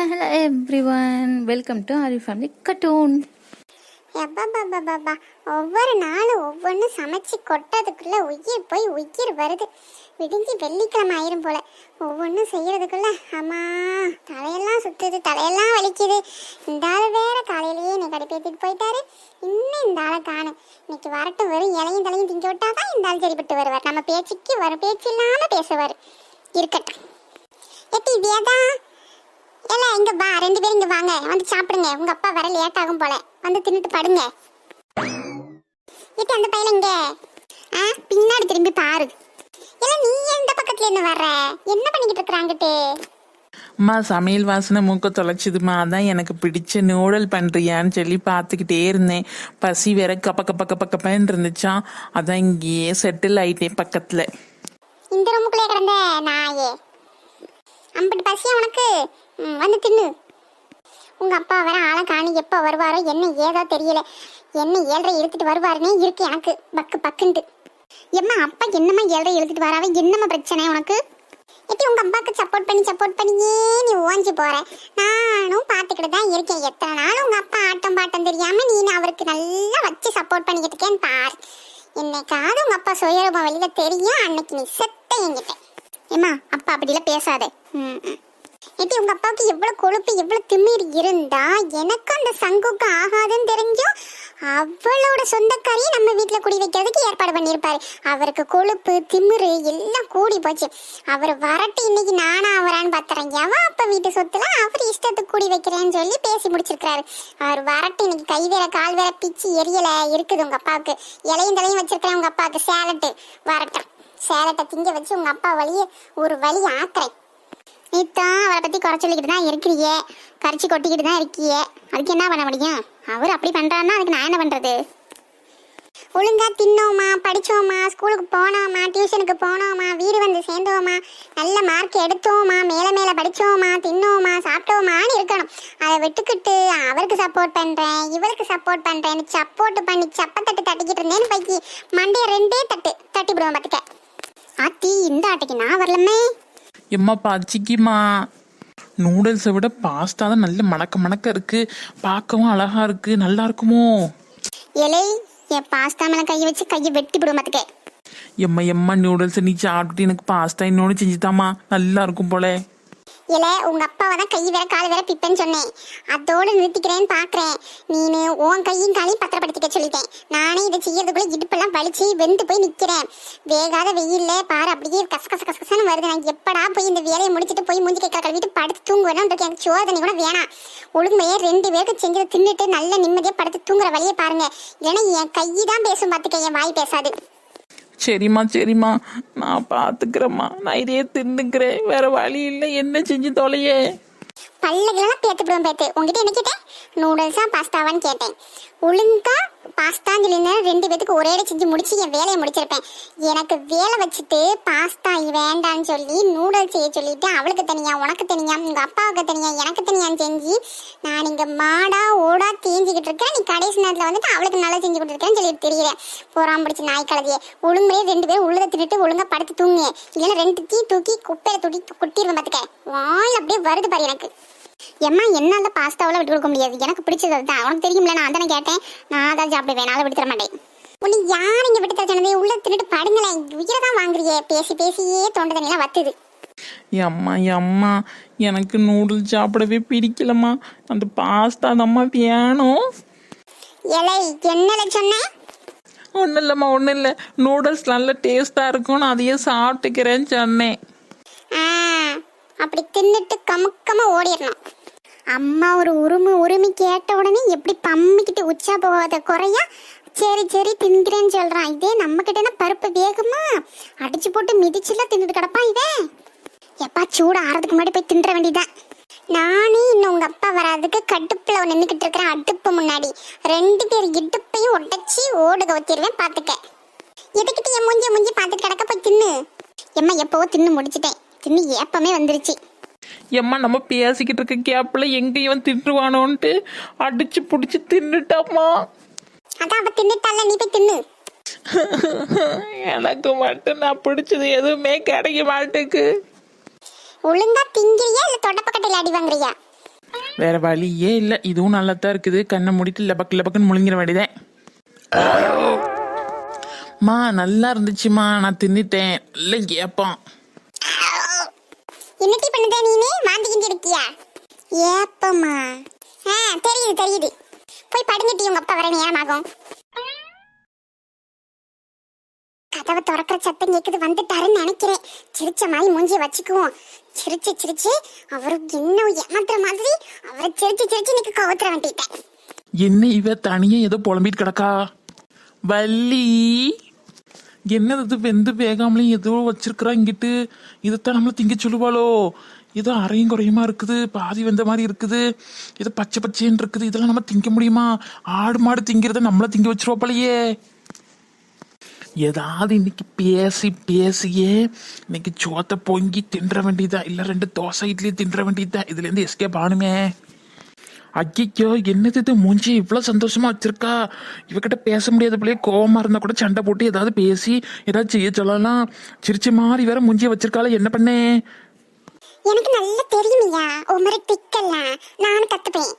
Hello everyone, welcome to our family cartoon. எப்பா ஒவ்வொரு நாளும் ஒவ்வொன்றும் சமைச்சு கொட்டதுக்குள்ள உயிர் போய் உயிர் வருது. விடிஞ்சு வெள்ளிக்கிழமை ஆயிரும் போல. ஒவ்வொன்றும் செய்யறதுக்குள்ள அம்மா தலையெல்லாம் சுத்துது, தலையெல்லாம் வலிக்குது. இந்த ஆள் வேற காலையிலேயே என்னை கடுப்பேற்றிட்டு போயிட்டாரு. இன்னும் இந்த ஆளை காணும். இன்னைக்கு வரட்டும், வெறும் இலையும் தலையும் திங்க விட்டாதான் இந்த ஆள் சரிப்பட்டு வருவார். நம்ம பேச்சுக்கு வர பேச்சு இல்லாம பேசுவார். இருக்கட்டும். எட்டி வேதான் இல்ல இங்க வா, 2 பேரும் இங்க வாங்க, வந்து சாப்பிடுங்க. உங்க அப்பா வர லேட் ஆகும் போல, வந்து தின்னுட்டு படுங்க. ஏட்டி அந்த பையன் இங்க பின்னாடி திரும்பி பாரு. இல்ல நீ எந்த பக்கத்துல இருந்து வர்ற? என்ன பண்ணிக்கிட்டு இருக்கிறாங்கிட்டு? அம்மா சமையல் வாசனை மூக்க தொலைச்சிதுமா, அதான் எனக்கு பிடிச்ச நூடல் பண்றியான்னு சொல்லி பார்த்துக்கிட்டே இருந்தேன். பசி வேற கப்பன்னு இருந்துச்சான், அதான் இங்கேயே செட்டில் ஆயிட்டேன் பக்கத்துல. இந்த ரூமுக்குள்ளே கிடந்த நாயே, அம்பிட்டு பசியா உனக்கு? வந்து தின்னு. உங்க அப்பா வர ஆளை காணி, எப்போ வருவாரோ என்ன ஏதோ தெரியல. என்ன 7:30 இழுத்துட்டு வருவாருன்னே இருக்கு எனக்கு பக்குன்ட்டு. எம்மா அப்பா என்னம்மா 7:30 இழுத்துட்டு வராவே, என்னம்மா பிரச்சனை உனக்கு? எப்படி உங்க அப்பாவுக்கு சப்போர்ட் பண்ணியே நீ ஓஞ்சி போற. நானும் பார்த்துக்கிட்டு தான் இருக்கேன். எத்தனை நாள் உங்க அப்பா ஆட்டம் பாட்டம் தெரியாம நீ அவருக்கு நல்லா வச்சு சப்போர்ட் பண்ணிக்கிட்டு இருக்கேன்னு பாரு. என்னைக்காவது உங்க அப்பா சுயரூபம் வெளியில தெரியும், அன்னைக்கு நீ செத்த என்கிட்ட. ஏம்மா அப்பா அப்படிலாம் பேசாதே. எப்படி உங்க அப்பாவுக்கு எவ்வளவு கொழுப்பு எவ்வளவு திமிர் இருந்தா எனக்கு அந்த சங்குக்கு ஆகாதுன்னு தெரிஞ்சும் அவளோட சொந்தக்காரியை நம்ம வீட்டுல குடி வைக்கிறதுக்கு ஏற்பாடு பண்ணியிருப்பாரு. அவருக்கு கொழுப்பு திமிரு எல்லாம் கூடி போச்சு. அவர் வரட்டு இன்னைக்கு நானா அவரான்னு பாத்துறேன். எவன் அப்ப வீட்டு சொத்துல அவர் இஷ்டத்துக்கு கூடி வைக்கிறேன்னு சொல்லி பேசி முடிச்சிருக்காரு. அவர் வரட்டு இன்னைக்கு கை வேற கால் வேற பிச்சு எரியல இருக்குது உங்க அப்பாவுக்கு. இலையும் தலையும் வச்சிருக்கிறேன் உங்க அப்பாவுக்கு சேலட்டு. வரட்டும், சேலட்டை திங்க வச்சு உங்க அப்பா வழியே ஒரு வழி ஆக்குறேன். நீத்தான் அவரை பற்றி குறை சொல்லிக்கிட்டு தான் இருக்கிறியே, கரைச்சி கொட்டிக்கிட்டு தான் இருக்கியே. அதுக்கு என்ன பண்ண முடியும்? அவர் அப்படி பண்ணுறாருன்னா அதுக்கு நான் என்ன பண்ணுறது? ஒழுங்கா தின்னோமா, படித்தோமா, ஸ்கூலுக்கு போனோமா, டியூஷனுக்கு போனோமா, வீடு வந்து சேர்ந்தோமா, நல்ல மார்க் எடுத்தோமா, மேலே படித்தோமா, தின்னோமா, சாப்பிட்டோமான்னு இருக்கணும். அதை விட்டுக்கிட்டு அவருக்கு சப்போர்ட் பண்ணுறேன் இவருக்கு சப்போர்ட் பண்ணுறேன்னு சப்போர்ட் பண்ணி சப்பத்தட்டு தட்டிக்கிட்டு இருந்தேன்னு பைக்கி மண்டையை 2 தட்டி விடுவேன் பார்த்துக்க. ஆத்தி இந்த ஆட்டைக்கு நான் வரலமே. எம்மா பச்சிக்குமா, நூடுல்ஸை விட பாஸ்தா தான் நல்ல மணக்க இருக்கு, பார்க்கவும் அழகா இருக்கு. நல்லா இருக்குமோ? இலை என் பாஸ்தா மேல கையை வச்சு கையை வெட்டி விடும் பார்த்துக்க. எம்மா நூடுல்ஸ் நீ சாப்பிட்டு எனக்கு பாஸ்தா இன்னொன்று செஞ்சுதாம்மா, நல்லா இருக்கும் போல. இல்லை உங்க அப்பாவை தான் கை வேற கால் வேற பிப்பேன்னு சொன்னேன். அதோடு நிறுத்திக்கிறேன்னு பாக்குறேன். நீனு உன் கையும் காலையும் பத்திரப்படுத்திக்க சொல்லிட்டேன். நானே இதை செய்யறதுக்குள்ள இடுப்பெல்லாம் வலிச்சு வெந்து போய் நிக்கிறேன். வேகாத வெயில்ல பாரு அப்படியே கசகசன்னு வருது. நான் எப்படா போய் இந்த வேலையை முடிச்சுட்டு போய் மூஞ்சி கை கழுவிட்டு படுத்து தூங்குவேன்னு இருக்கு. எனக்கு சோதனை கூட வேணாம். ஒழுங்கையே 2 பேருக்கு செஞ்சதை தின்னுட்டு நல்ல நிம்மதியா படுத்து தூங்குற வழியை பாருங்க. இல்லைன்னா என் கை தான் பேசும் பார்த்துக்க, என் வாய் பேசாது. சரிம்மா நான் பாத்துக்கிறேம்மா. நான் இதே தின்னுக்கிறேன், வேற வழி இல்லை. என்ன செஞ்சு தொலையே? பல்லகளெல்லாம் பேத்துப்படுவேன் பேத்து. உங்ககிட்ட என்ன கேட்டேன்? நூடுல்ஸா பாஸ்தாவான்னு கேட்டேன். ஒழுங்கா பாஸ்தான்னு சொல்லியிருந்தேன். 2 பேத்துக்கு ஒரே செஞ்சு முடிச்சு என் வேலையை முடிச்சிருப்பேன். எனக்கு வேலை வச்சுட்டு பாஸ்தா வேண்டான்னு சொல்லி நூடுல்ஸ் செய்ய சொல்லிட்டு அவளுக்கு தனியா, உனக்கு தனியா, உங்க அப்பாவுக்கு தனியா, எனக்கு தனியான்னு செஞ்சு நான் இங்க மாடா ஓடா தேஞ்சிக்கிட்டு இருக்கேன். நீ கடைசி நேரத்தில் வந்துட்டு அவளுக்கு நல்லா செஞ்சு கொடுத்துருக்கேன்னு சொல்லிட்டு தெரியல. போறாம பிடிச்சி நாய் கலதியே. ஒழுங்கையே 2 பேரும் உள்ளதை தின்னுட்டு ஒழுங்கா படுத்து தூங்குங்க. இல்லைன்னா 2 தீ தூக்கி குப்பையில தூக்கி கொட்டிடுவேன் பார்த்துக்க. வாயில் அப்படியே வருது பாரு எனக்கு. எம்மா என்னால பாஸ்தாவில் விட்டு கொடுக்க முடியாது. எனக்கு பிடிச்சது அதுதான். உனக்கு தெரியும்ல, நான் அதானே கேட்டேன். நான் தான் சாப்பிடுவேன், நான் விட்டு தர மாட்டேன். உன்னை யார் இங்கே விட்டு தர சொன்னதே? உள்ள தின்னுட்டு படுங்களேன். உயிரை தான் வாங்குறியே. பேசியே தொண்டை தண்ணியெல்லாம் வத்துது. அம்மா எனக்கு நூடுல்ஸ் சாப்பிடவே பிடிக்கலம்மா. அந்த பாஸ்தா தான்மா வேணும். இலை என்னல சொன்னேன்? ஒன்றும் இல்லை. நூடுல்ஸ் நல்ல டேஸ்டா இருக்கும், நான் அதையே சாப்பிட்டுக்கிறேன்னு சொன்னேன். அப்படி தின்னுட்டு கமுக்கமா ஓடிடணும். அம்மா ஒரு உரிமை கேட்ட உடனே எப்படி பம்மிக்கிட்டு உச்சா போகாத குறையா சரி தின்கிறேன்னு சொல்றான். இதே நம்ம கிட்டனா பருப்பு வேகமா அடிச்சு போட்டு மிதிச்சுலாம் தின்னுட்டு கிடப்பான். இவன் எப்பா சூடு ஆறதுக்கு முன்னாடி போய் தின்ற வேண்டியதான். நானே இன்னும் உங்க அப்பா வராதுக்கு கடுப்புல நின்றுக்கிட்டு இருக்கிறேன். அடுப்பு முன்னாடி 2 பேர் இடுப்பையும் உடைச்சி ஓடுக வச்சிருவேன் பார்த்துக்க. எதுக்கிட்ட என் மூஞ்சி பார்த்துட்டு கிடக்க போய் தின்னு. எம்மா எப்பவோ தின்னு முடிச்சிட்டேன். தின்னு ஏப்பமே வந்துருச்சு. எம்மா நம்ம பேசிக்கிட்டு இருக்க கேப்ல எங்கேயும் தின்றுவானோன்ட்டு அடிச்சு புடிச்சு தின்னுட்டாமா. அதான் அவ தின்னுட்டால, நீ போய் தின்னு. எனக்கு மட்டும் நான் பிடிச்சது எதுவுமே கிடைக்க மாட்டேக்கு. ஒழுங்கா திங்கிறியா இல்ல தொடப்பக்கட்டையில அடி வாங்குறியா? வேற வழியே இல்லை. இதுவும் நல்லா தான் இருக்குது. கண்ணை மூடிட்டு லபக்கு லபக்குன்னு முழுங்கிற வேண்டியதேன். மா நல்லா இருந்துச்சுமா, நான் தின்னுட்டேன். இல்லை ஏப்பம். என்னட்டி பண்ணுதே நீனே? வாந்தி கிண்டி இருக்கியா? ஏப்பம்மா. தெரியுது தெரியுது. போய் படுங்கட்டி, உங்க அப்பா வர நேரமாகும். கதவை திறக்கிற சத்தம் கேக்குது, வந்துட்டாருன்னு நினைக்கிறேன். சிரிச்ச மாதிரி மூஞ்சி வச்சுக்குவோம். சிரிச்சு சிரிச்சு அவரு இன்னும் ஏமாத்துற மாதிரி அவரை சிரிச்சு சிரிச்சு இன்னைக்கு கவுத்துற வேண்டிட்டேன். என்ன இவ தனியே ஏதோ புலம்பிட்டு கிடக்கா? வள்ளி, என்னது வெந்து வேகாமலையும் ஏதோ வச்சிருக்கிறா இங்கிட்டு. இதைத்தான் நம்மள திங்க சொல்லுவாளோ? ஏதோ அரையும் குறையுமா இருக்குது, பாதி வெந்த மாதிரி இருக்குது, ஏதோ பச்சை பச்சைன்னு இருக்குது. இதெல்லாம் நம்ம திங்க முடியுமா? ஆடு மாடு திங்கிறத நம்மள திங்க வச்சிருவா போலயே. ஏதாவது இன்னைக்கு பேசி பேசியே இன்னைக்கு சோத்தை பொங்கி தின்ற வேண்டியதா, இல்ல 2 தோசை இட்லி தின்ற வேண்டியதா. இதுல இருந்து எஸ்கேப் ஆனுமே. ஐயோ, என்னது இது மூஞ்சி இவ்வளவு சந்தோஷமா வச்சிருக்கா? இவகிட்ட பேச முடியாத பிள்ளைய, கோவமா இருந்தா கூட சண்டை போட்டு ஏதாவது பேசி ஏதாவது செய்ய சொல்லலாம். சிரிச்ச மாதிரி வேற மூஞ்சிய வச்சிருக்காள, என்ன பண்ணே? எனக்கு நல்லா தெரியுமையா உமரை திக்கலாம். நானும் கத்துப்பேன்.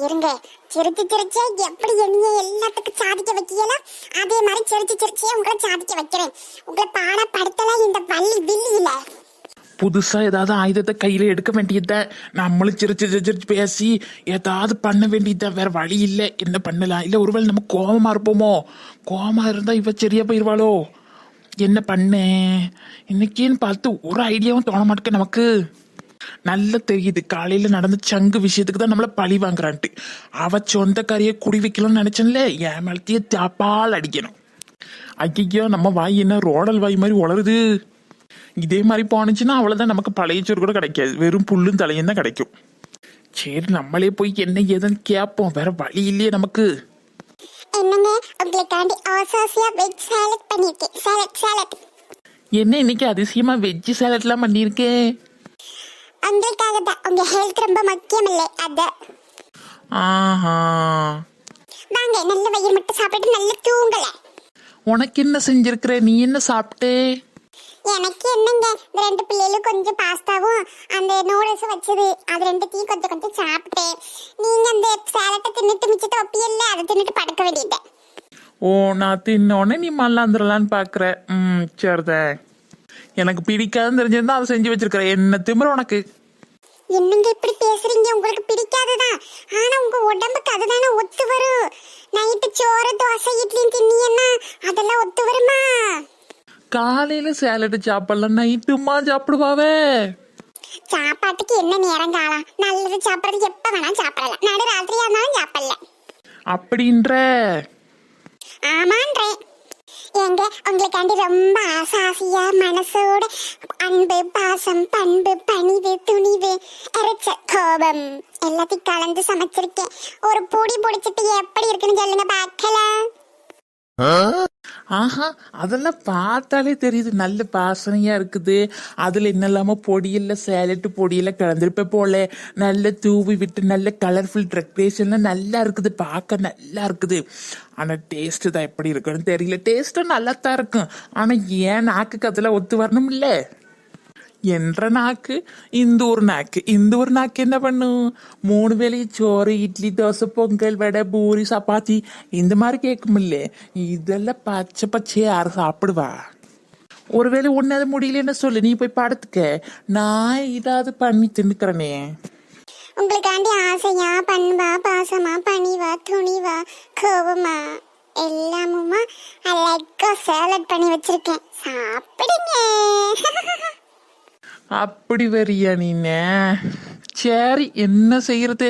இருங்க, சிரிச்சு சிரிச்சே எப்படி என்னைய எல்லாத்துக்கும் சாதிக்க வைக்கலாம், அதே மாதிரி சிரிச்சு சிரிச்சே உங்களை சாதிக்க வைக்கிறேன். உங்களை பாடப்படுத்தலாம் இந்த வள்ளி வில்லி இல்ல. புதுசா ஏதாவது ஆயுதத்தை கையில எடுக்க வேண்டியத, நம்மளும் சிரிச்சு சிரிச்சு பேசி ஏதாவது பண்ண வேண்டியத. வேற வழி இல்லை. என்ன பண்ணலாம்? இல்ல ஒருவேளை நம்ம கோபமா இருப்போமோ? கோபமா இருந்தா இவ சரியா போயிருவாளோ? என்ன பண்ண இன்னைக்குன்னு பார்த்து ஒரு ஐடியாவும் தோண மாட்டேங்க நமக்கு. நல்லா தெரியுது, காலையில நடந்த சங்கு விஷயத்துக்கு தான் நம்மள பழி வாங்குறான்ட்டு. அவ சொந்தக்காரியை குடி வைக்கணும்னு நினைச்சேன்ல, என் மேலத்தையே தாப்பால் அடிக்கணும். ஐயோ, நம்ம வாய் என்ன ரோடல் வாய் மாதிரி உளருது. இதே மாதிரி போனுச்சுன்னா அவ்வளவுதான், நமக்கு பழைய சோறு கூட கிடைக்காது, வெறும் புல்லும் தலையும் தான் கிடைக்கும். சரி, நம்மளே போய் என்ன ஏதுன்னு கேட்போம். வேற வழி இல்லையே நமக்கு. என்னங்க, உங்களுக்காண்டி ஆசாசியா வெஜ் சாலட் பண்ணிருக்கேன். சாலட் என்ன இன்னைக்கு அதிசயமா வெஜ் சாலட்லாம் பண்ணியிருக்கேன்? உங்களுக்காக தான். உங்க ஹெல்த் ரொம்ப முக்கியம் இல்லை அத. ஆஹா, வாங்க, நல்ல வயிறு மட்டும் சாப்பிட்டு நல்ல தூங்கல. உனக்கு என்ன செஞ்சிருக்கிற? நீ என்ன சாப்பிட்டே? எனக்கு என்னங்க, இந்த 2 பிள்ளைகளும் கொஞ்சம் பாஸ்தாவும் அந்த நூடுல்ஸ் வச்சது, அது 2த்தையும் கொஞ்சம் கொஞ்சம் சாப்பிட்டேன். நீங்க அந்த சாலட்டை தின்னுட்டு மிச்சத்தை ஒப்பியல்ல, அதை தின்னுட்டு படுக்க வேண்டியது. ஓ, நான் தின்னோடனே நீ மல்லாந்துடலான்னு பாக்குற. சரிதான். எனக்கு பிடிக்காதுன்னு தெரிஞ்சிருந்தா அதை செஞ்சு வச்சிருக்கிற. என்ன திமிர உனக்கு? என்னங்க இப்படி பேசுறீங்க? உங்களுக்கு பிடிக்காதுதான், ஆனா உங்க உடம்புக்கு அதுதானே ஒத்து வரும். நைட்டு சோறு தோசை இட்லியும் தின்னீங்கன்னா அதெல்லாம் ஒத்து வருமா? காலையில சேலட் சாப்பிடலாம், நைட்டுமா சாப்பிடுவாவே? சாப்பாட்டுக்கு என்ன நேரம் காலம்? நல்லது சாப்பிடுறது எப்ப வேணாலும் சாப்பிடலாம், நடு ராத்திரியா இருந்தாலும் சாப்பிடலாம். அப்படின்ற? ஆமான்றேன். எங்க உங்களுக்காண்டி ரொம்ப ஆசாசியா மனசோட அன்பு பாசம் பண்பு பணிவு துணிவு எரிச்ச கோபம் எல்லாத்தையும் கலந்து சமைச்சிருக்கேன். ஒரு பொடி பொடிச்சிட்டு எப்படி இருக்குன்னு சொல்லுங்க பார்க்கலாம். ஆஹா, அதெல்லாம் பார்த்தாலே தெரியுது, நல்ல பாசனையா இருக்குது. அதுல என்னெல்லாமோ பொடியில சேலட் பொடியில கலந்துருப்ப போல, நல்ல தூவி விட்டு நல்ல கலர்ஃபுல் டெக்கரேஷன்ல நல்லா இருக்குது, பார்க்க நல்லா இருக்குது. ஆனா டேஸ்ட் தான் எப்படி இருக்குன்னு தெரியல. டேஸ்டும் நல்லா தான் இருக்கும், ஆனா ஏன் நாக்குக்கு அதெல்லாம் ஒத்து வரணும் இல்ல? என்ற நாக்கு இந்த ஒரு நாக்கு, இந்த ஒரு நாக்கு என்ன பண்ணும்? 3 வேளையும் சோறு இட்லி தோசை பொங்கல் வடை பூரி சப்பாத்தி இந்த மாதிரி கேட்குமில்ல. இதெல்லாம் பச்சை பச்சையே யாரு சாப்பிடுவா? ஒருவேளை ஒன்னாவது முடியலன்னு சொல்லு, நீ போய் படுத்துக்க, நான் இதாவது பண்ணி தின்னுக்கிறனே. உங்களுக்காண்டி ஆசையா பண்பா பாசமா பணிவா துணிவா கோபமா எல்லாமுமா அழகா சாலட் பண்ணி வச்சிருக்கேன், சாப்பிடுங்க. அப்படி வரியா நீன? சரி, என்ன செய்யறது?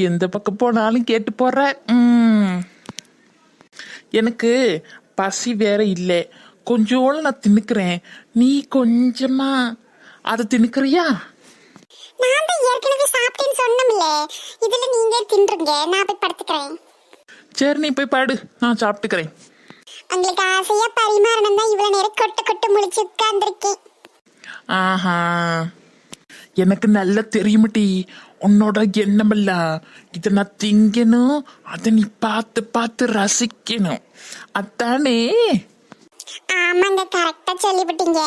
எந்த பக்கம் போனாலும் கேட்டு போற. எனக்கு பசி வேற இல்லை, கொஞ்சோളം நான் தின்னுக்கிறேன், நீ கொஞ்சமா அதை தின்னுக்கிறியா? நான் தான் ஏற்கனவே சாப்பிட்டேன்னு சொன்னோம்ல, இதுல நீங்க தின்றுங்க, நான் போய் படுத்துக்கிறேன். சரி, நீ போய் பாடு, நான் சாப்பிட்டுக்கிறேன். உங்களுக்கு ஆசையா பரிமாறணும் தான் இவ்வளவு நேரம் கொட்டு கொட்டு முழிச்சு உட்கார்ந்துருக்கேன். ஆஹா, எனக்கு நல்லா தெரியுமட்டி உன்னோட எண்ணமெல்லாம். இதை நான் திங்கணும், அதை நீ பார்த்து பார்த்து ரசிக்கணும், அதானே? ஆமாங்க, கரெக்டா சொல்லிவிட்டீங்க.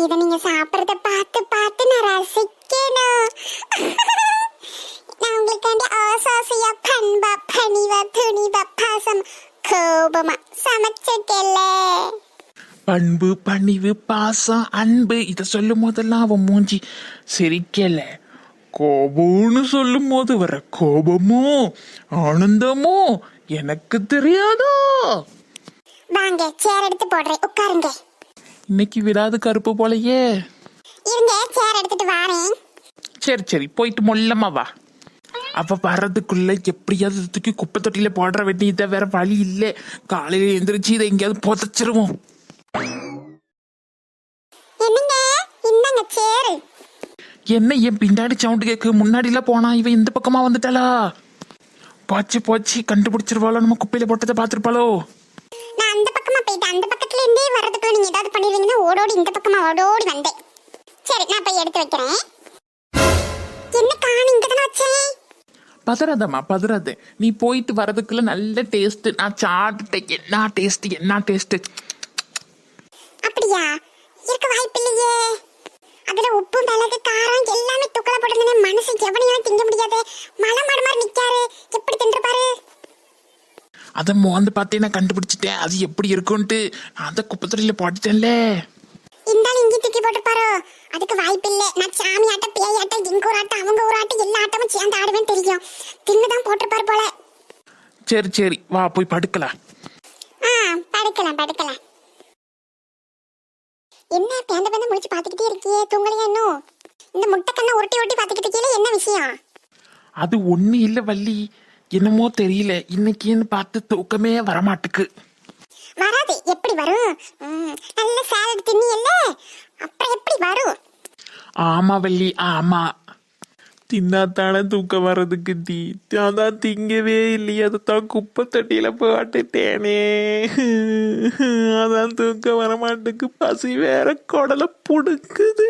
இதை நீங்க சாப்பிடறத பார்த்து பார்த்து நான் ரசிக்கணும். நான் உங்களுக்கு பணிவா துணிவா பாசம் கோபமா சமைச்சிருக்கல. பண்பு பணிவு பாசம் அன்பு இதை சொல்லும் போதெல்லாம் அவன் மூஞ்சி சிரிக்கல. கோபம்னு சொல்லும் போது வர கோபமோ ஆனந்தமோ எனக்கு தெரியாதோ. வாங்க சேர் எடுத்து போடுறேன், உட்காருங்க. இன்னைக்கு விடாது கருப்பு போலயே. இருங்க சேர் எடுத்துட்டு வாரேன். சரி சரி போயிட்டு மொல்லமா வா. அவ வர்றதுக்குள்ள எப்படியாவது தூக்கி குப்பை தொட்டியில போடுற வேண்டியதை வேற வழி இல்லை. காலையில எந்திரிச்சு இதை எங்கேயாவது புதைச்சிருவோம். என்னங்க இந்தாங்க சேரு. என்ன என் பின்னாடி சவுண்டு கேக்கு? முன்னாடிலாம் போனா இவ இந்த பக்கமா வந்துட்டாளா? போச்சு போச்சு கண்டுபிடிச்சிருவாளோ, நம்ம குப்பையில போட்டதை பார்த்துருப்பாளோ. நான் அந்த பக்கமா போயிட்டேன். அந்த பக்கத்துல இருந்தே வர்றதுக்குள்ள நீங்க ஏதாவது பண்ணிடுவீங்கன்னா ஓடோடி இந்த பக்கமா ஓடோடி வந்தேன். சரி நான் போய் எடுத்து வைக்கிறேன். என்ன காணி இங்க தானே வச்சேன். பதறாதம்மா பதறாது. நீ போயிட்டு வர்றதுக்குள்ள நல்ல டேஸ்ட். நான் சாப்பிட்டேன். என்ன டேஸ்ட் என்ன டேஸ்ட். அப்படியா? இருக்க வாய்ப்பு இல்லையே. அதுல உப்பு மிளகு காரம் எல்லாமே தூக்கல போட்டுருந்தே. மனசு எவனையும் திங்க முடியாது. மலை மாடு மாதிரி நிக்காரு. எப்படி தின்றுப்பாரு? அதை மோந்து பார்த்தே நான் கண்டுபிடிச்சிட்டேன் அது எப்படி இருக்கும்ட்டு. நான் அந்த குப்பை தொட்டியில போட்டுட்டேன்ல. இருந்தாலும் இங்கே தூக்கி போட்டுப்பாரோ? அதுக்கு வாய்ப்பு இல்லை. நான் சாமி ஆட்டம் பேய் ஆட்டம் எங்க ஒரு ஆட்டம் அவங்க ஒரு ஆட்டம் எல்லா ஆட்டமும் சேர்ந்து ஆடுவேன்னு தெரியும். தின்னுதான் போட்டிருப்பாரு போல. சரி சரி வா போய் படுக்கலாம். படுக்கலாம் படுக்கலாம். என்ன பேந்த பேந்த முடிச்சு பாத்துக்கிட்டே இருக்கியே, தூங்கலையா இன்னும்? இந்த முட்டை கண்ணை உருட்டி உருட்டி பாத்துக்கிட்டு இருக்கீங்களே, என்ன விஷயம்? அது ஒண்ணு இல்ல வள்ளி, என்னமோ தெரியல இன்னைக்குன்னு பார்த்து தூக்கமே வரமாட்டுக்கு. வராது. எப்படி வரும்? நல்ல சாலட் தின்னியல்ல, அப்புறம் எப்படி வரும்? ஆமா வள்ளி ஆமா. தின்னாத்தானே தூக்கம் வர்றதுக்கு தீ. அதான் திங்கவே இல்லையே, அதைத்தான் குப்பை தட்டியில போட்டுட்டேனே. அதான் தூக்கம் வரமாட்டுக்கு. பசி வேற குடலை புடுக்குது.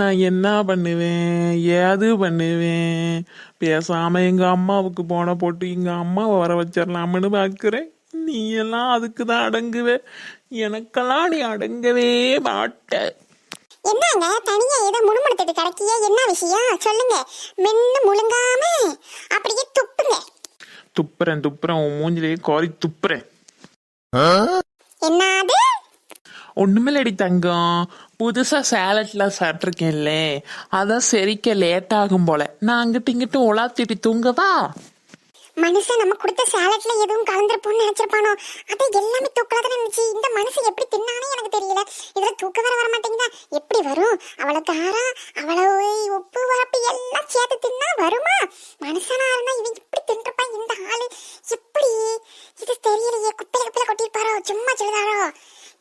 நான் என்ன பண்ணுவேன் ஏது பண்ணுவேன்? பேசாம எங்க அம்மாவுக்கு போன போட்டு எங்க அம்மாவை வர வச்சிடலாம்னு பாக்குறேன். நீ எல்லாம் அதுக்கு தான் அடங்குவே. எனக்கெல்லாம் நீ அடங்கவே மாட்ட. என்னங்க தனியா ஏதோ முணுமுணுத்துட்டு கிடக்கிய, என்ன விஷயம் சொல்லுங்க. மென்னு முழுங்காம அப்படியே துப்புங்க. துப்புறேன் துப்புறேன், உன் மூஞ்சிலேயே கோரி துப்புறேன். என்னது? ஒண்ணுமில்லடி தங்கம், புதுசா சேலட்லாம் சாப்பிட்ருக்கேன்ல, அதான் செரிக்க லேட் ஆகும் போல. நான் அங்கிட்டு இங்கிட்டு உலாத்திட்டு தூங்கவா? மனுஷன் நம்ம கொடுத்த சாலட்ல எதுவும் கலந்துருப்போம்னு நினைச்சிருப்பானோ? அது எல்லாமே தூக்கலா தான் இருந்துச்சு. இந்த மனுஷன் எப்படி தின்னானே எனக்கு தெரியல. இதுல தூக்கம் வர மாட்டேங்குதா? எப்படி வரும்? அவ்வளவு காரம் அவ்வளவு உப்பு வரப்பு எல்லாம் சேர்த்து தின்னா வருமா? மனுஷனா இருந்தா இவன் இப்படி தின்றுப்பான். இந்த ஆளு எப்படி? இது தெரியலையே. குப்பையில குப்பையில கொட்டிருப்பாரோ, சும்மா சொல்லுதாரோ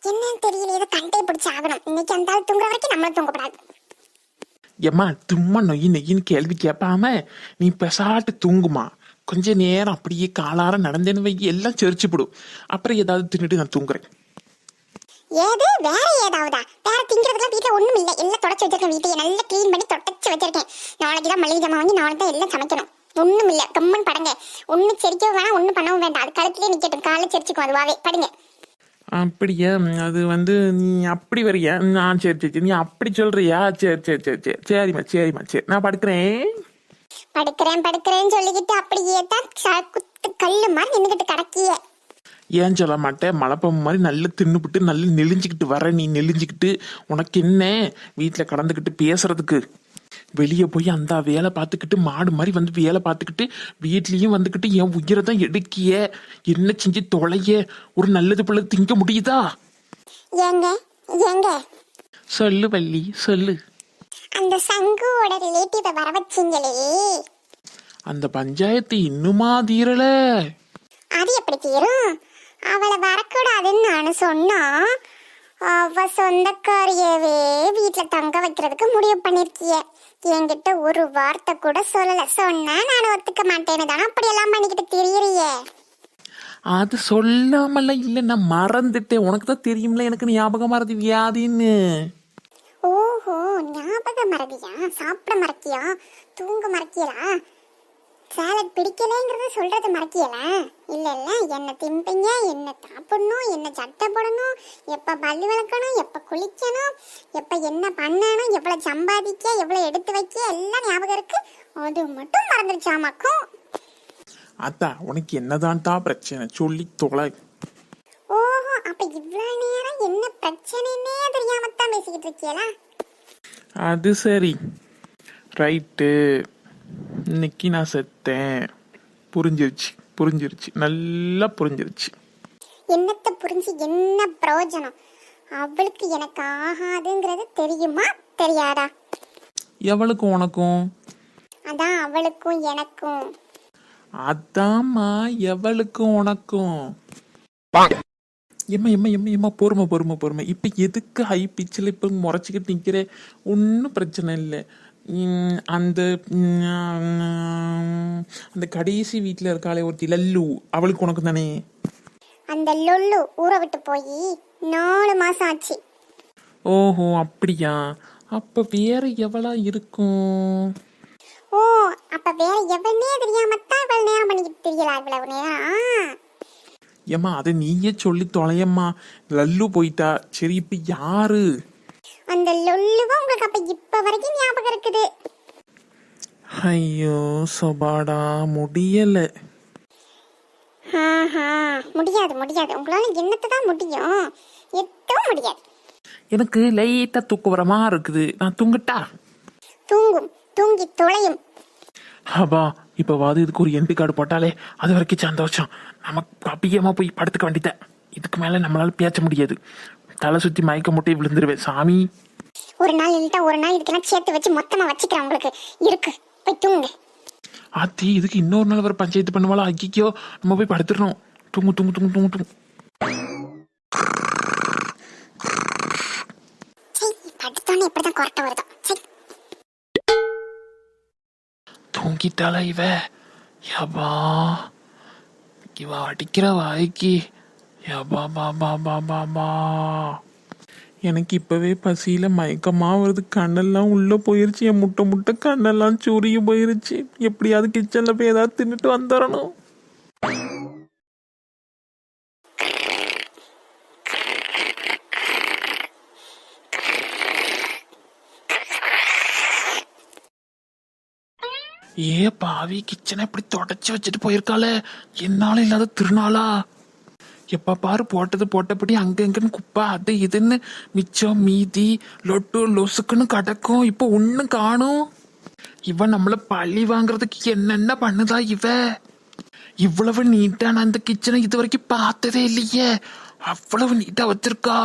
என்னன்னு தெரியல. இதை கண்டே பிடிச்சி ஆகணும். இன்னைக்கு அந்த ஆள் தூங்குற வரைக்கும் நம்மளும் தூங்கப்படாது. ஏம்மா சும்மா நொய் நொய்யின்னு கேள்வி கேட்பாம நீ பெசாட்டு தூங்குமா. கொஞ்ச நேரம் அப்படியே காலார நடந்தேன்னு வை, எல்லாம் செரிச்சுப்படும். அப்புறம் ஏதாவது தின்னுட்டு நான் தூங்குறேன். ஏது வேற ஏதாவதா? வேற திங்கிறதுலாம் வீட்டுல ஒண்ணும் இல்லை. எல்லாம் தொடச்சு வச்சிருக்கேன். வீட்டையே நல்லா கிளீன் பண்ணி தொடச்சு வச்சிருக்கேன். நாளைக்கு தான் மளிகை ஜாமான் வாங்கி நாளைக்கு தான் எல்லாம் சமைக்கணும். ஒண்ணும் இல்லை, கம்மன் படங்க. ஒன்னும் செரிக்கவும் வேணாம், ஒன்னும் பண்ணவும் வேண்டாம். அது கழுத்துலேயே நிக்கட்டும். காலை செரிச்சுக்கும் அதுவாவே. படுங்க. அப்படியா? அது நீ அப்படி வரியா? நான் சரி சரி நீ அப்படி சொல்றியா? சரி சரி சரி சரி சரிம்மா சரிம்மா சரி நான் படுக்கிறேன். படுக்கிறேன்னு சொல்லிக்கிட்டு அப்படியே தான் குத்து கல்லு மாதிரி நின்றுகிட்டு கிடக்கிய. ஏன் சொல்ல மாட்டேன்? மலைப்பம் மாதிரி நல்லா தின்னுபிட்டு நல்லா நெளிஞ்சுக்கிட்டு வர. நீ நெளிஞ்சுக்கிட்டு உனக்கு என்ன வீட்டில் கடந்துக்கிட்டு பேசுறதுக்கு? வெளியே போய் அந்த வேலை பார்த்துக்கிட்டு மாடு மாதிரி வந்து வேலை பார்த்துக்கிட்டு வீட்லேயும் வந்துக்கிட்டு என் உயிரை தான் எடுக்கிய. என்ன செஞ்சு தொலைய? ஒரு நல்லது பிள்ளை திங்க முடியுதா? ஏங்க ஏங்க சொல்லு வள்ளி சொல்லு. அந்த சங்குவோட ரிலேட்டிவ வர வச்சிங்களே, அந்த பஞ்சாயத்து இன்னுமா தீரல? அது எப்படி தீரும்? அவளை வரக்கூடாதுன்னு நான் சொன்னா அவ சொந்தக்காரியவே வீட்டுல தங்க வைக்கிறதுக்கு முடிவு பண்ணிருக்கிய. என்கிட்ட ஒரு வார்த்தை கூட சொல்லல. சொன்னா நான் ஒத்துக்க மாட்டேன்னு தானே அப்படியெல்லாம் பண்ணிக்கிட்டு தெரியறிய. அது சொல்லாமல இல்ல, நான் மறந்துட்டேன். உனக்கு தான் தெரியும்ல எனக்கு ஞாபகம் மறதி வியாதின்னு. ஓஹோ, ஞாபக மறதியா? சாப்பிட மறக்கியா? தூங்க மறக்கியலா? சாலட் பிடிக்கலைங்கிறது சொல்றது மறக்கியலா? இல்ல இல்ல, என்ன திம்பிங்க, என்ன சாப்பிடணும், என்ன சட்டை போடணும், எப்ப பல்லு விளக்கணும், எப்ப குளிக்கணும், எப்ப என்ன பண்ணணும், எவ்வளவு சம்பாதிக்க, எவ்வளவு எடுத்து வைக்க எல்லாம் ஞாபகம் இருக்கு. அது மட்டும் மறந்துருச்சாமாக்கும். அத்தா உனக்கு என்னதான் தான் பிரச்சனை சொல்லி தொலை. ஓஹோ, அப்ப இவ்வளவு நேரம் என்ன பிரச்சனைன்னே தெரியாமத்தான் பேசிக்கிட்டு இருக்கியலா? அது சரி, ரைட்டு. இன்னைக்கு நான் செத்தேன். புரிஞ்சிருச்சு, நல்லா புரிஞ்சிருச்சு. என்னத்த புரிஞ்சு என்ன பிரயோஜனம்? அவளுக்கு எனக்கு ஆகாதுங்கிறது தெரியுமா தெரியாதா? எவளுக்கும் உனக்கும்? அதான் அவளுக்கும் எனக்கும். அதாம்மா, எவளுக்கும் உனக்கும். எம்மா பொறுமை. இப்ப எதுக்கு ஹை பிச்சில் இப்ப முறைச்சிக்கிட்டு நிக்கிற? ஒன்னும் பிரச்சனை இல்லை. அந்த அந்த கடைசி வீட்டுல இருக்காளே ஒருத்தி லல்லு, அவளுக்கு உனக்கு தானே? அந்த லொல்லு ஊரை விட்டு போய் 4 மாசம் ஆச்சு. ஓஹோ, அப்படியா? அப்ப வேற எவளா இருக்கும்? ஓ, அப்ப வேற எவனே தெரியாமத்தான் இவ்வளவு நேரம் பண்ணிக்கிட்டு தெரியல. இவ்வளவு நேரம் ஏம்மா அதை நீயே சொல்லி தொலையம்மா. லல்லு போயிட்டா. சரி, இப்ப யாரு? அந்த லொல்லுவா உங்களுக்கு அப்ப இப்ப வரைக்கும் ஞாபகம் இருக்குது? ஐயோ சொபாடா, முடியல. முடியாது. உங்களால என்னத்தான் முடியும்? எதுவும் முடியாது. எனக்கு லைட்டா தூக்குறமா இருக்குது. நான் தூங்கட்டா? தூங்கி தொலையும். அப்பா, இப்பவாது இதுக்கு ஒரு எம்பி கார்டு போட்டாலே அது வரைக்கும் சந்தோஷம். நமக்கு அபியமா போய் படுத்துக்க வேண்டியத. இதுக்கு மேல நம்மளால பேச முடியாது. தலை சுத்தி மயக்க முட்டை விழுந்துருவேன் சாமி. ஒரு நாள் இல்லட்டா ஒரு நாள் இதுக்கெல்லாம் சேர்த்து வச்சு மொத்தமா வச்சுக்கிறேன். உங்களுக்கு இருக்கு, போய் தூங்க. ஆத்தி, இதுக்கு இன்னொரு நாள் வர பஞ்சாயத்து பண்ணுவாளா? ஐயோ, நம்ம போய் படுத்துடணும். தூங்கு. படுத்தோன்னு எப்படிதான் கொரட்டை வருதோ. தூங்கிட்டாளா இவ? யபா, இவ அடிக்கிற வாய்க்கு யபா பாபா. எனக்கு இப்பவே பசியில மயக்கமா வருது. கண்ணெல்லாம் உள்ள போயிருச்சு. என் முட்டை கண்ணெல்லாம் சுருகி போயிருச்சு. எப்படியாவது கிச்சன்ல போய் ஏதாவது தின்னுட்டு வந்துடணும். ஏ பாவி, கிச்சனை இப்படி தொடச்சு வச்சுட்டு போயிருக்காளே. என்னால இல்லாத திருநாளா? எப்ப பாரு போட்டபடி அங்கன்னு குப்பை அது இதுன்னு மிச்சம் மீதி லொட்டு லொசுக்குன்னு கிடக்கும். இப்ப ஒன்னும் காணும். இவ நம்மள பழி வாங்குறதுக்கு என்னென்ன பண்ணுதா இவ? இவ்வளவு நீட்டா நான் அந்த கிச்சனை இது வரைக்கும் பார்த்ததே இல்லையே. அவ்வளவு நீட்டா வச்சிருக்கா.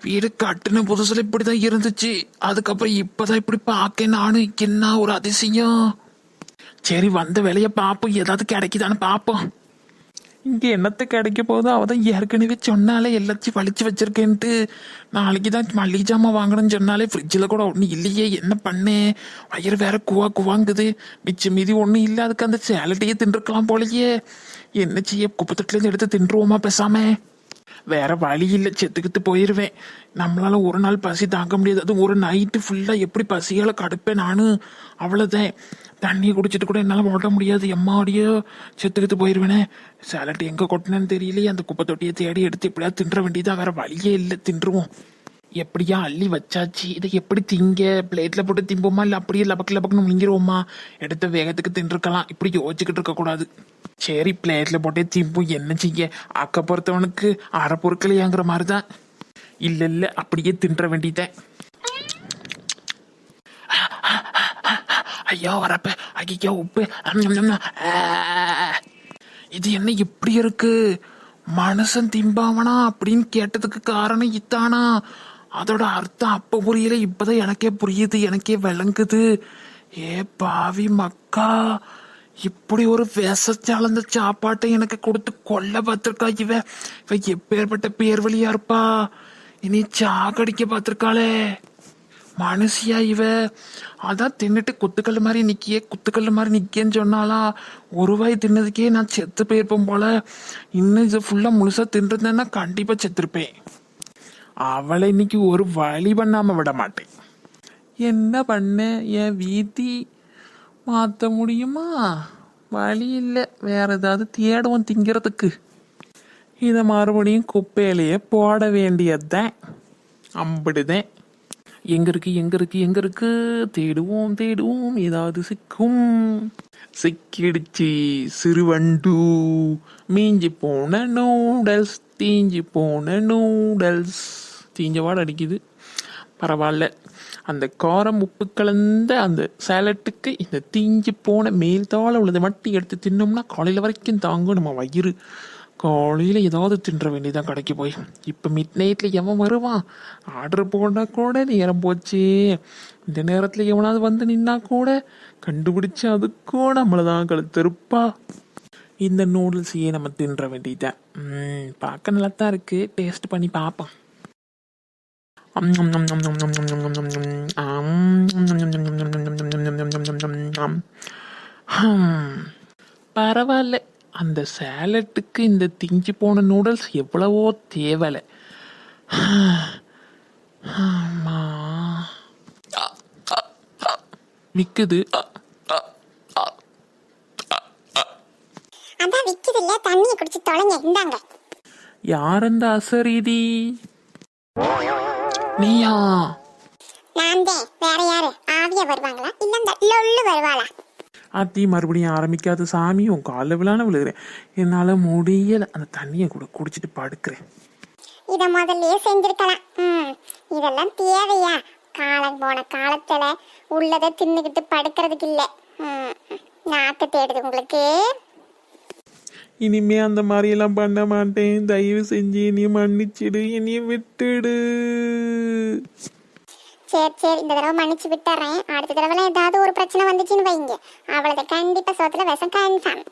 வீடு கட்டுன புதுசுல இப்படிதான் இருந்துச்சு. அதுக்கப்புறம் இப்பதான் இப்படி பார்க்க நானும். என்ன ஒரு அதிசயம். சரி, வந்த வேலைய பாப்போம். ஏதாவது கிடைக்குதான்னு பாப்போம். இங்க என்னத்தை கிடைக்க போதோ? அவதான் ஏற்கனவே சொன்னாலே எல்லாத்தையும் வலிச்சு வச்சிருக்கேன்ட்டு. நாளைக்குதான் மல்லிகை ஜாமான் வாங்கணும்னு சொன்னாலே ஃப்ரிட்ஜில் கூட ஒன்றும் இல்லையே. என்ன பண்ணேன்? வயிறு வேற குவாங்குது. மிச்சம் மீதி ஒன்றும் இல்லை. அதுக்கு அந்த சேலட்டையே தின்றுக்கலாம் போலயே. என்ன செய்ய? குப்பத்தட்டுலேருந்து எடுத்து தின்றுவோமா பேசாம? வேற வழி இல்லை, செத்துக்கிட்டு போயிருவேன். நம்மளால ஒரு நாள் பசி தாங்க முடியாது. அது ஒரு நைட்டு ஃபுல்லா எப்படி பசியால கடுப்பேன் நானு. அவ்வளவுதான். தண்ணியை குடிச்சிட்டு கூட என்னால ஓட முடியாது. எம்மாடியோ செத்துக்கிட்டு போயிருவேனே. சேலட் எங்க கொட்டினேன்னு தெரியலையே. அந்த குப்பை தொட்டியை தேடி எடுத்து எப்படியாவது தின்ற வேண்டியதா. வேற வழியே இல்லை, தின்றுவோம். எப்படியா அள்ளி வச்சாச்சு. இதை எப்படி திங்க? பிளேட்ல போட்டு திம்போமா, இல்லை அப்படியே லபக்குன்னு முழுங்கிருவோமா? எடுத்த வேகத்துக்கு தின்றுக்கலாம். இப்படி யோசிச்சுக்கிட்டு இருக்க கூடாது. சரி, பிளேட்ல போட்டே திம்பும். என்ன செய்ய? அக்க பொறுத்தவனுக்கு அரை பொருட்களையாங்கிற மாதிரிதான். இல்ல அப்படியே தின்ற வேண்டியத. ஐயோ வரப்ப, ஐயோ உப்பு. இது என்ன இப்படி இருக்கு? மனுஷன் திம்பாவனா அப்படின்னு கேட்டதுக்கு காரணம் இத்தானா? அதோட அர்த்தம் அப்ப புரியல, இப்பதான் எனக்கே புரியுது, எனக்கே விளங்குது. ஏ பாவி மக்கா, இப்படி ஒரு விஷச்சாலந்த சாப்பாட்டை எனக்கு கொடுத்து கொல்ல பார்த்திருக்கா இவ. எப்பேற்பட்ட பேர் வழியா இருப்பா. இனி சாகடிக்க பார்த்திருக்காளே மனுஷியா இவ. அதான் தின்னுட்டு குத்துக்கல் மாதிரி நிக்கேன்னு சொன்னாலா? ஒரு வாய் தின்னதுக்கே நான் செத்து போயிருப்பேன் போல. இன்னும் இது ஃபுல்லா முழுசா தின்றுந்தேன்னா கண்டிப்பா செத்துருப்பேன். அவளை இன்னைக்கு ஒரு வழி பண்ணாம விட மாட்டேன். என்ன பண்ண? என் வீதி மாற்ற முடியுமா? வழி இல்லை. வேற ஏதாவது தேடுவோம் திங்கிறதுக்கு. இதை மறுபடியும் குப்பையிலேயே போட வேண்டியதுதான். அம்பிடுதேன். எங்க இருக்கு எங்க இருக்கு எங்க இருக்கு? தேடுவோம் தேடுவோம், ஏதாவது சிக்கும். சிக்கிடுச்சு சிறுவண்டு. மீஞ்சி போன நூடல்ஸ், தீஞ்சி போன நூடல்ஸ். தீஞ்ச வாட அடிக்குது. பரவாயில்ல, அந்த காரம் உப்பு கலந்த அந்த சேலட்டுக்கு இந்த தீஞ்சு போன மேல்தாள உள்ளதை மட்டும் எடுத்து தின்னோம்னா காலையில் வரைக்கும் தாங்கும் நம்ம வயிறு. காலையில் ஏதாவது தின்ற வேண்டியதான் கடைக்கு போய். இப்போ மிட் நைட்டில் எவன் வருவான்? ஆர்டர் போட்டால் கூட நேரம் போச்சு. இந்த நேரத்தில் எவனாவது வந்து நின்னா கூட கண்டுபிடிச்சு அதுக்கும் நம்மளை தான் கழுத்தருப்பா. இந்த நூடுல்ஸையே நம்ம தின்ற வேண்டியதான். பார்க்க நல்லா தான் இருக்குது, டேஸ்ட் பண்ணி பார்ப்போம். பரவாயில்ல, அந்த சேலட்டுக்கு இந்த திஞ்சு போன நூடுல்ஸ் எவ்வளவோ தேவலை. விக்குது. அதான் விக்குது இல்ல, தண்ணியை குடிச்சு தொலைங்க. இந்தாங்க. யார் அந்த அசரீதி? நீயா? நான் தான். வேற யாரு? ஆவியா வருவாங்களா இல்ல இந்த லொல்லு வருவாளா? ஆத்தி மறுபடியும் ஆரம்பிக்காத சாமி, உன் காலில் விழான விழுகிறேன். என்னால் முடியலை. அந்த தண்ணியை கூட குடிச்சிட்டு படுக்கிறேன். இத முதல்லயே செஞ்சிருக்கலாம். இதெல்லாம் தேவையா? காலம் போன காலத்துல உள்ளதை தின்னுக்கிட்டு படுக்கிறதுக்கு இல்ல. நாக்கு தேடுது உங்களுக்கு. இனிமே அந்த மாதிரியெல்லாம் பண்ண மாட்டேன். தயவு செஞ்சு என்னைய மன்னிச்சிடு, என்னைய விட்டுடு. சரி சரி, இந்த தடவை மன்னிச்சு விட்டுறேன். அடுத்த தடவை ஏதாவது ஒரு பிரச்சனை வந்துச்சுன்னு வைங்க, அவ்வளவு கண்டிப்பா சோத்துல விஷம் கன்ஃபார்ம்.